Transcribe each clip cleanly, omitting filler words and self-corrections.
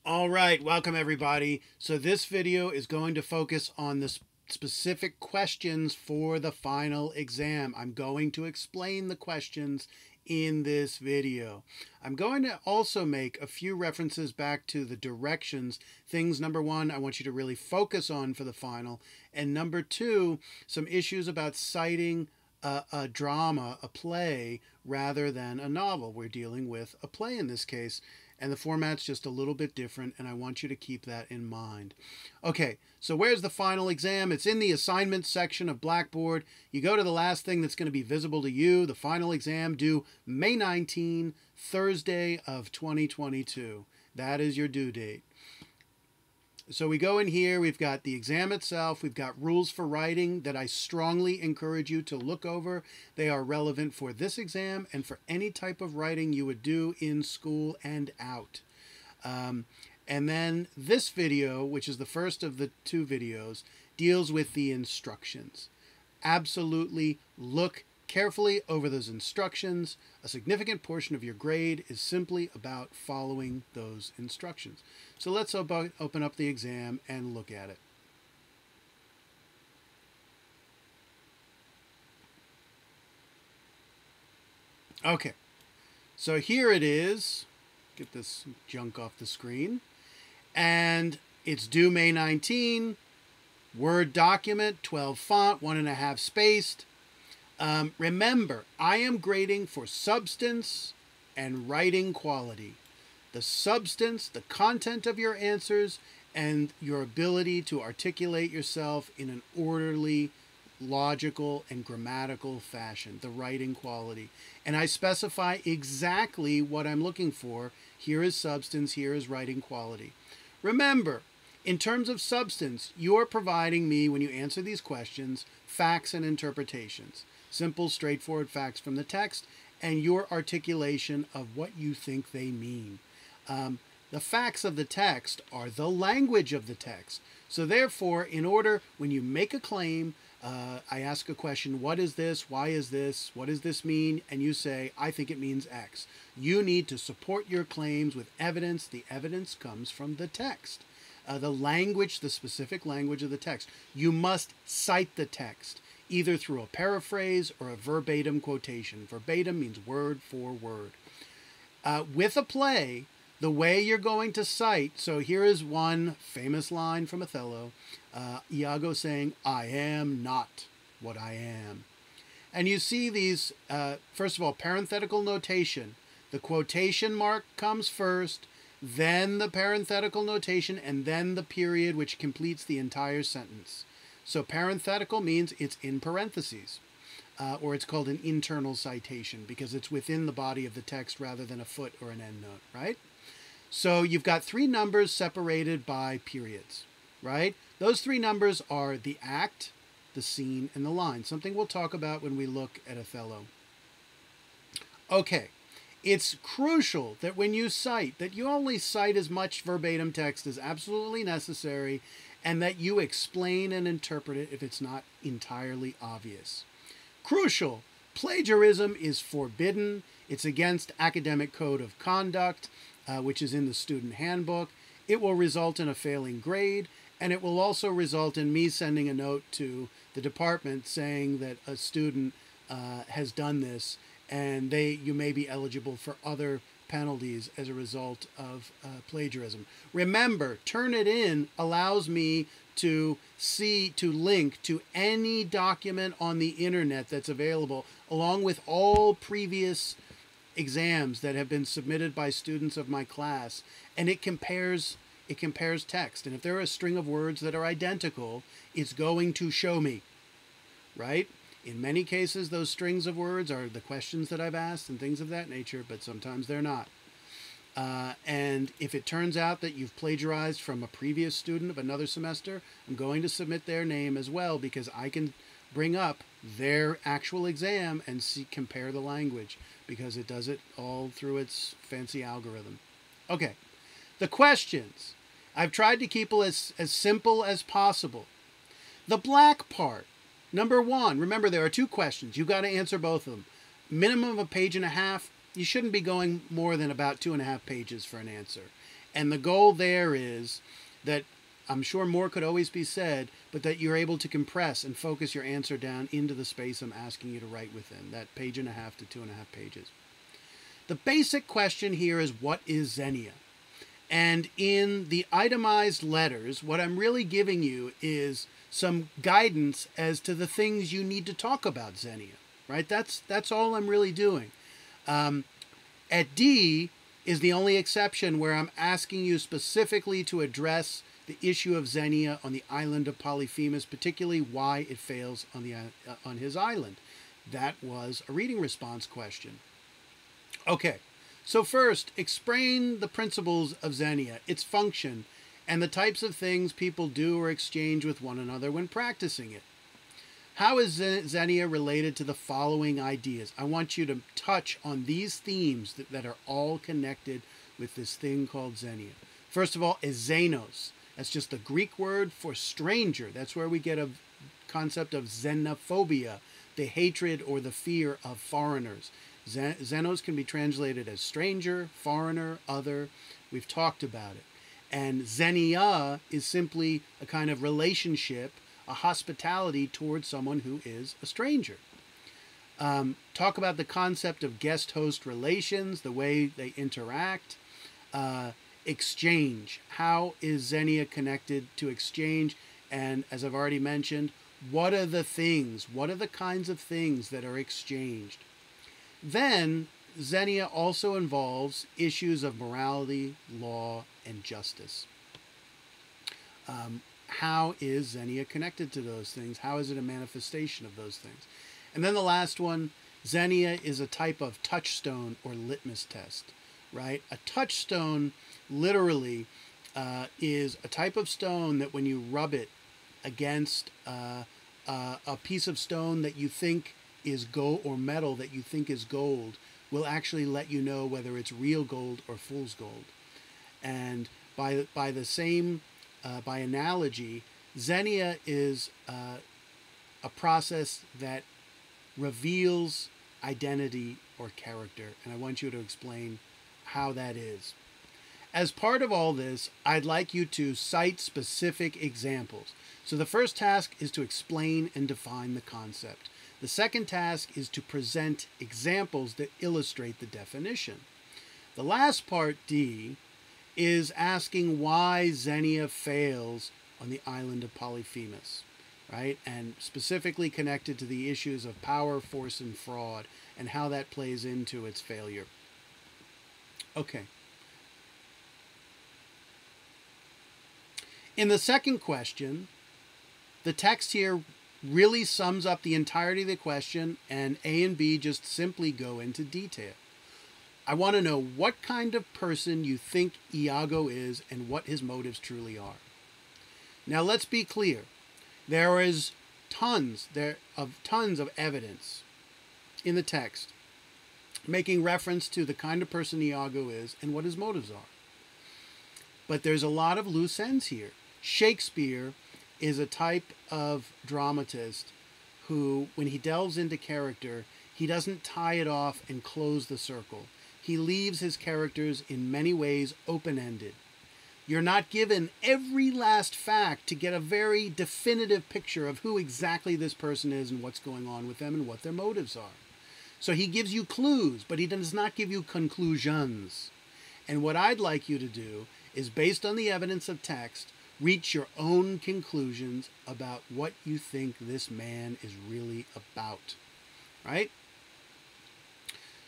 All right, welcome everybody. So this video is going to focus on the specific questions for the final exam. I'm going to explain the questions in this video. I'm going to also make a few references back to the directions. Things, number one, I want you to really focus on for the final. And number two, some issues about citing a drama, a play, rather than a novel. We're dealing with a play in this case, and the format's just a little bit different, and I want you to keep that in mind. Okay, so where's the final exam? It's in the assignments section of Blackboard. You go to the last thing that's going to be visible to you, the final exam due May 19, Thursday of 2022. That is your due date. So we go in here, we've got the exam itself, we've got rules for writing that I strongly encourage you to look over. They are relevant for this exam and for any type of writing you would do in school and out. And then this video, which is the first of the two videos, deals with the instructions. Absolutely look carefully over those instructions. A significant portion of your grade is simply about following those instructions. So let's open up the exam and look at it. Okay, so here it is. Get this junk off the screen. And it's due May 19. Word document, 12 font, 1.5 spaced. Remember, I am grading for substance and writing quality. The substance, the content of your answers, and your ability to articulate yourself in an orderly, logical, and grammatical fashion, the writing quality. And I specify exactly what I'm looking for. Here is substance, here is writing quality. Remember, in terms of substance, you're providing me, when you answer these questions, facts and interpretations. Simple, straightforward facts from the text and your articulation of what you think they mean. The facts of the text are the language of the text. So therefore, in order, when you make a claim, I ask a question, what is this? Why is this? What does this mean? And you say, I think it means X. You need to support your claims with evidence. The evidence comes from the text. The language, the specific language of the text. You must cite the text, either through a paraphrase or a verbatim quotation. Verbatim means word for word. With a play, the way you're going to cite, so here is one famous line from Othello, Iago saying, I am not what I am. And you see these, first of all, parenthetical notation. The quotation mark comes first, then the parenthetical notation, and then the period which completes the entire sentence. So parenthetical means it's in parentheses, or it's called an internal citation because it's within the body of the text rather than a foot or an endnote, right? So you've got three numbers separated by periods, right? Those three numbers are the act, the scene, and the line, something we'll talk about when we look at Othello. Okay, it's crucial that when you cite, that you only cite as much verbatim text as absolutely necessary and that you explain and interpret it if it's not entirely obvious. Crucial, plagiarism is forbidden. It's against academic code of conduct, which is in the student handbook. It will result in a failing grade, and it will also result in me sending a note to the department saying that a student has done this, and you may be eligible for other penalties as a result of plagiarism. Remember, Turnitin allows me to link to any document on the internet that's available, along with all previous exams that have been submitted by students of my class, and it compares text. And if there are a string of words that are identical, it's going to show me, right? In many cases, those strings of words are the questions that I've asked and things of that nature, but sometimes they're not. And if it turns out that you've plagiarized from a previous student of another semester, I'm going to submit their name as well because I can bring up their actual exam and compare the language because it does it all through its fancy algorithm. Okay, the questions. I've tried to keep it as simple as possible. The black part. Number one, remember there are two questions. You've got to answer both of them. Minimum of a page and a half, you shouldn't be going more than about 2.5 pages for an answer. And the goal there is that I'm sure more could always be said, but that you're able to compress and focus your answer down into the space I'm asking you to write within, that 1.5 to 2.5 pages. The basic question here is, what is Xenia? And in the itemized letters, what I'm really giving you is some guidance as to the things you need to talk about Xenia, right? That's all I'm really doing. At D is the only exception where I'm asking you specifically to address the issue of Xenia on the island of Polyphemus, particularly why it fails on his island. That was a reading response question. Okay, so first, explain the principles of Xenia, its function, and the types of things people do or exchange with one another when practicing it. How is Xenia related to the following ideas? I want you to touch on these themes that are all connected with this thing called Xenia. First of all, is xenos. That's just the Greek word for stranger. That's where we get a concept of xenophobia, the hatred or the fear of foreigners. Xenos can be translated as stranger, foreigner, other. We've talked about it. And xenia is simply a kind of relationship, a hospitality towards someone who is a stranger. Talk about the concept of guest-host relations, the way they interact. Exchange. How is Xenia connected to exchange? And as I've already mentioned, what are the things? What are the kinds of things that are exchanged? Then, Xenia also involves issues of morality, law, and justice. How is Xenia connected to those things? How is it a manifestation of those things? And then the last one, Xenia is a type of touchstone or litmus test, right? A touchstone literally is a type of stone that when you rub it against a piece of stone that you think is gold, or metal that you think is gold, will actually let you know whether it's real gold or fool's gold. And by analogy, Xenia is a process that reveals identity or character, and I want you to explain how that is. As part of all this, I'd like you to cite specific examples. So the first task is to explain and define the concept. The second task is to present examples that illustrate the definition. The last part, D, is asking why Xenia fails on the island of Polyphemus, right? And specifically connected to the issues of power, force, and fraud, and how that plays into its failure. Okay. In the second question, the text here really sums up the entirety of the question, and A and B just simply go into detail. I want to know what kind of person you think Iago is and what his motives truly are. Now let's be clear. There is tons of evidence in the text making reference to the kind of person Iago is and what his motives are. But there's a lot of loose ends here. Shakespeare is a type of dramatist who, when he delves into character, he doesn't tie it off and close the circle. He leaves his characters in many ways open-ended. You're not given every last fact to get a very definitive picture of who exactly this person is and what's going on with them and what their motives are. So he gives you clues, but he does not give you conclusions. And what I'd like you to do is, based on the evidence of text, reach your own conclusions about what you think this man is really about, right?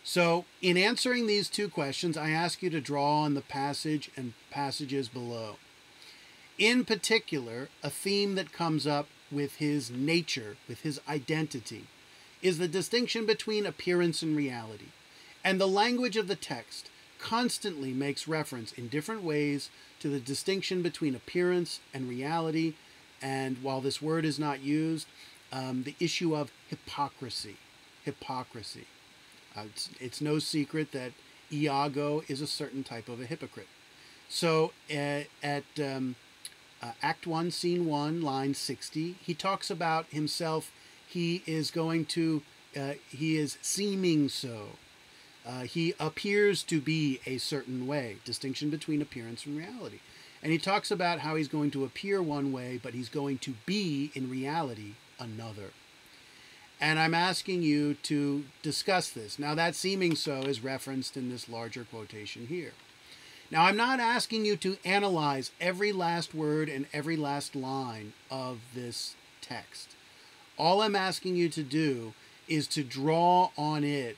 So, in answering these two questions, I ask you to draw on the passage and passages below. In particular, a theme that comes up with his nature, with his identity, is the distinction between appearance and reality. And the language of the text constantly makes reference in different ways to the distinction between appearance and reality, and while this word is not used, the issue of hypocrisy. It's no secret that Iago is a certain type of a hypocrite. So at Act 1, Scene 1, line 60, he talks about himself. He is seeming so. He appears to be a certain way, distinction between appearance and reality. And he talks about how he's going to appear one way, but he's going to be, in reality, another. And I'm asking you to discuss this. Now, that seeming so is referenced in this larger quotation here. Now, I'm not asking you to analyze every last word and every last line of this text. All I'm asking you to do is to draw on it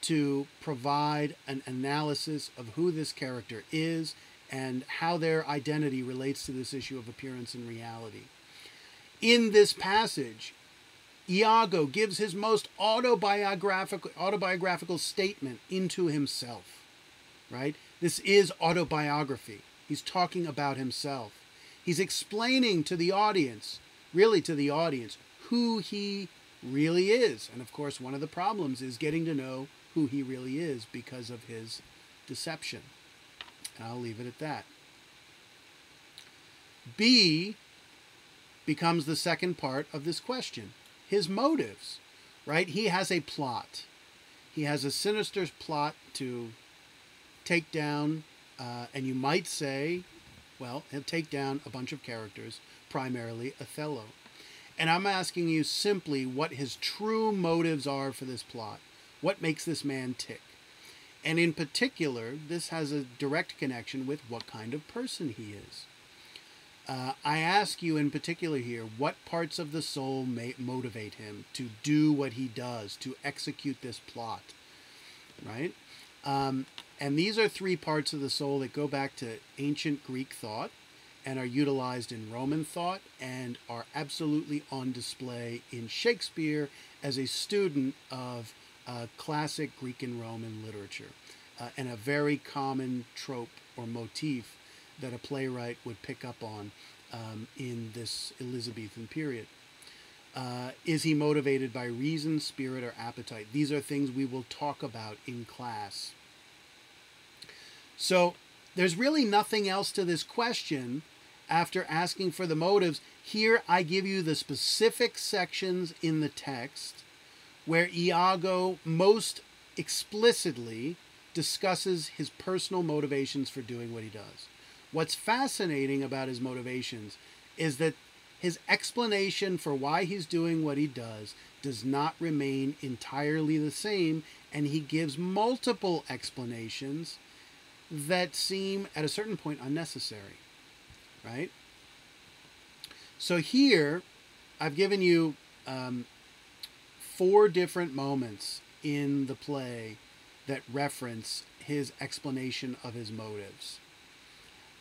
to provide an analysis of who this character is and how their identity relates to this issue of appearance and reality. In this passage, Iago gives his most autobiographical statement into himself, right? This is autobiography. He's talking about himself. He's explaining to the audience, really to the audience, who he really is. And of course, one of the problems is getting to know who he really is because of his deception. And I'll leave it at that. B becomes the second part of this question. His motives, right? He has a plot. He has a sinister plot to take down, and you might say, well, he'll take down a bunch of characters, primarily Othello. And I'm asking you simply what his true motives are for this plot. What makes this man tick? And in particular, this has a direct connection with what kind of person he is. I ask you in particular here, what parts of the soul may motivate him to do what he does, to execute this plot, right? And these are three parts of the soul that go back to ancient Greek thought and are utilized in Roman thought and are absolutely on display in Shakespeare as a student of classic Greek and Roman literature, and a very common trope or motif that a playwright would pick up on in this Elizabethan period. Is he motivated by reason, spirit, or appetite? These are things we will talk about in class. So there's really nothing else to this question after asking for the motives. Here I give you the specific sections in the text where Iago most explicitly discusses his personal motivations for doing what he does. What's fascinating about his motivations is that his explanation for why he's doing what he does not remain entirely the same, and he gives multiple explanations that seem at a certain point unnecessary, right? So here I've given you 4 different moments in the play that reference his explanation of his motives.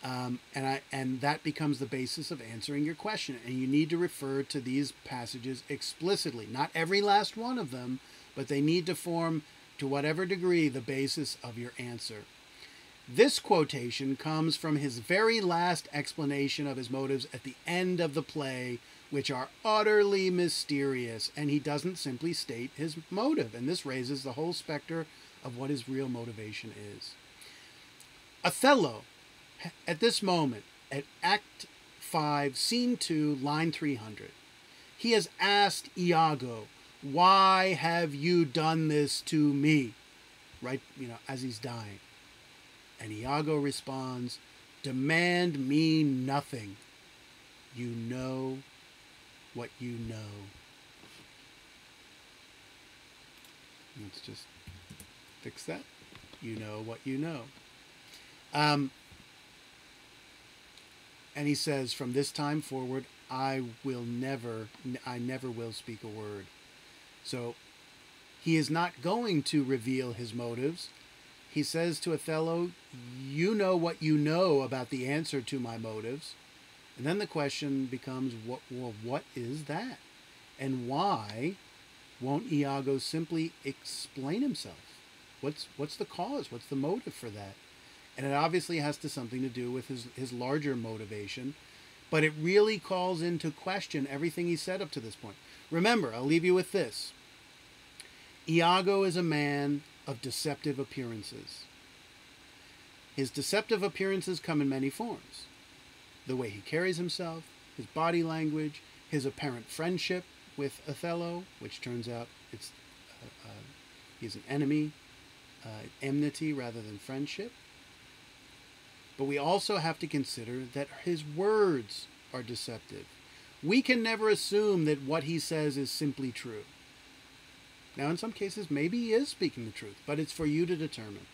And that becomes the basis of answering your question. And you need to refer to these passages explicitly. Not every last one of them, but they need to form, to whatever degree, the basis of your answer. This quotation comes from his very last explanation of his motives at the end of the play, which are utterly mysterious, and he doesn't simply state his motive. And this raises the whole specter of what his real motivation is. Othello, at this moment, at Act 5, Scene 2, line 300, he has asked Iago, "Why have you done this to me?" Right, as he's dying. And Iago responds, "Demand me nothing. You know what you know." Let's just fix that. You know what you know. And he says, "From this time forward, I never will speak a word." So he is not going to reveal his motives. He says to Othello, "You know what you know about the answer to my motives." And then the question becomes, what is that? And why won't Iago simply explain himself? What's the cause? What's the motive for that? And it obviously has something to do with his larger motivation, but it really calls into question everything he said up to this point. Remember, I'll leave you with this. Iago is a man of deceptive appearances. His deceptive appearances come in many forms. The way he carries himself, his body language, his apparent friendship with Othello, which turns out he's an enemy, enmity rather than friendship. But we also have to consider that his words are deceptive. We can never assume that what he says is simply true. Now, in some cases, maybe he is speaking the truth, but it's for you to determine.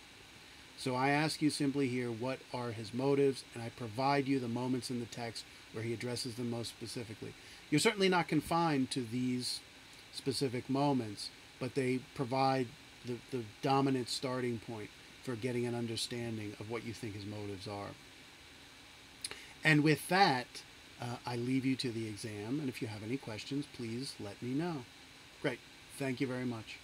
So I ask you simply here, what are his motives? And I provide you the moments in the text where he addresses them most specifically. You're certainly not confined to these specific moments, but they provide the dominant starting point for getting an understanding of what you think his motives are. And with that, I leave you to the exam. And if you have any questions, please let me know. Great. Thank you very much.